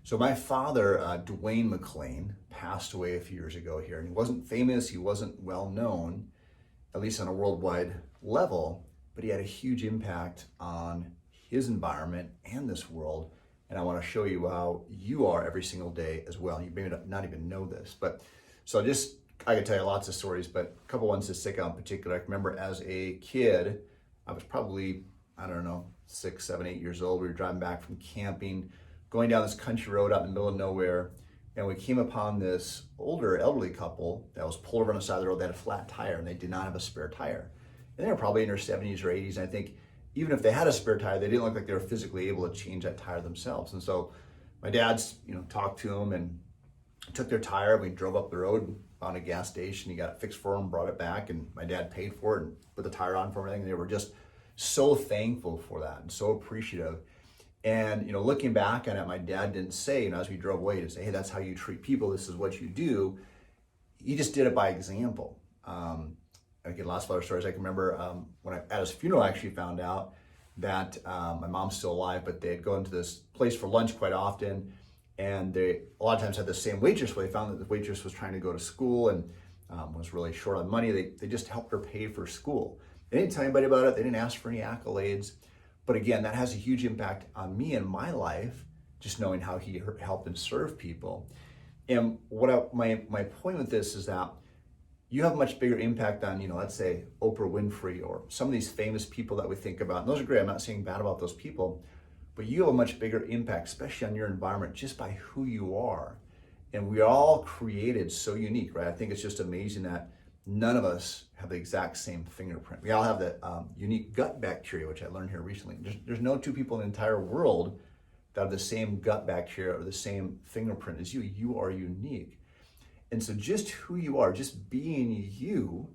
So my father, Dwayne McLean, passed away a few years ago here, and he wasn't famous, he wasn't well known, at least on a worldwide level, but he had a huge impact on his environment and this world. And I want to show you how you are every single day as well. You may not even know this, but so I could tell you lots of stories, but a couple ones to stick out in particular. I can remember as a kid, I was probably, I don't know, 6, 7, 8 years old. We were driving back from camping, going down this country road out in the middle of nowhere, and we came upon this older elderly couple that was pulled over on the side of the road. They had a flat tire and they did not have a spare tire. And they were probably in their 70s or 80s. And I think even if they had a spare tire, they didn't look like they were physically able to change that tire themselves. And so my dad's, talked to them and took their tire. We drove up the road and found a gas station. He got it fixed for them, brought it back, and my dad paid for it and put the tire on for everything. They were just so thankful for that and so appreciative. And looking back on it, my dad didn't say, as we drove away, he didn't say, "Hey, that's how you treat people. This is what you do." He just did it by example. I get lots of other stories. I can remember when at his funeral, I actually found out that my mom's still alive, but they'd go into this place for lunch quite often, and they a lot of times had the same waitress. Where they found that the waitress was trying to go to school and was really short on money. They just helped her pay for school. They didn't tell anybody about it. They didn't ask for any accolades. But again, that has a huge impact on me and my life, just knowing how he helped and served people. And my point with this is that you have a much bigger impact on, let's say Oprah Winfrey or some of these famous people that we think about. And those are great. I'm not saying bad about those people, but you have a much bigger impact, especially on your environment, just by who you are. And we are all created so unique, right? I think it's just amazing that none of us have the exact same fingerprint. We all have the unique gut bacteria, which I learned here recently. There's no two people in the entire world that have the same gut bacteria or the same fingerprint as you. You are unique. And so just who you are, just being you,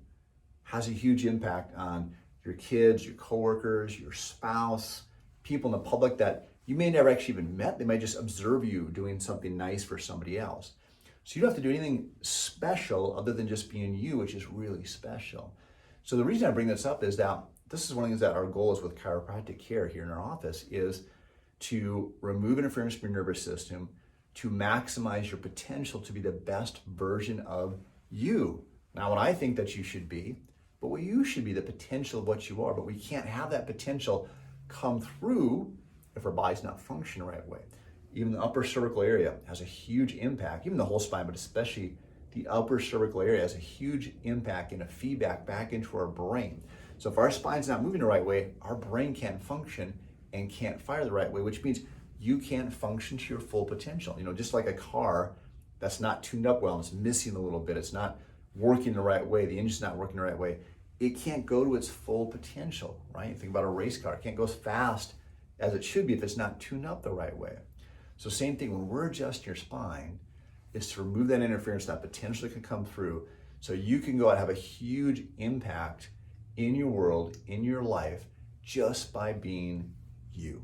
has a huge impact on your kids, your coworkers, your spouse, people in the public that you may never actually even met. They might just observe you doing something nice for somebody else. So you don't have to do anything special other than just being you, which is really special. So the reason I bring this up is that this is one of the things that our goal is with chiropractic care here in our office is to remove interference from your nervous system, to maximize your potential to be the best version of you. Not what I think that you should be, but what you should be, the potential of what you are. But we can't have that potential come through if our body's not functioning the right way. Even the upper cervical area has a huge impact, even the whole spine, but especially the upper cervical area has a huge impact and a feedback back into our brain. So if our spine's not moving the right way, our brain can't function and can't fire the right way, which means you can't function to your full potential. Just like a car that's not tuned up well, and it's missing a little bit, it's not working the right way, the engine's not working the right way, it can't go to its full potential, right? Think about a race car, it can't go as fast as it should be if it's not tuned up the right way. So same thing, when we're adjusting your spine, is to remove that interference that potentially can come through so you can go out and have a huge impact in your world, in your life, just by being you.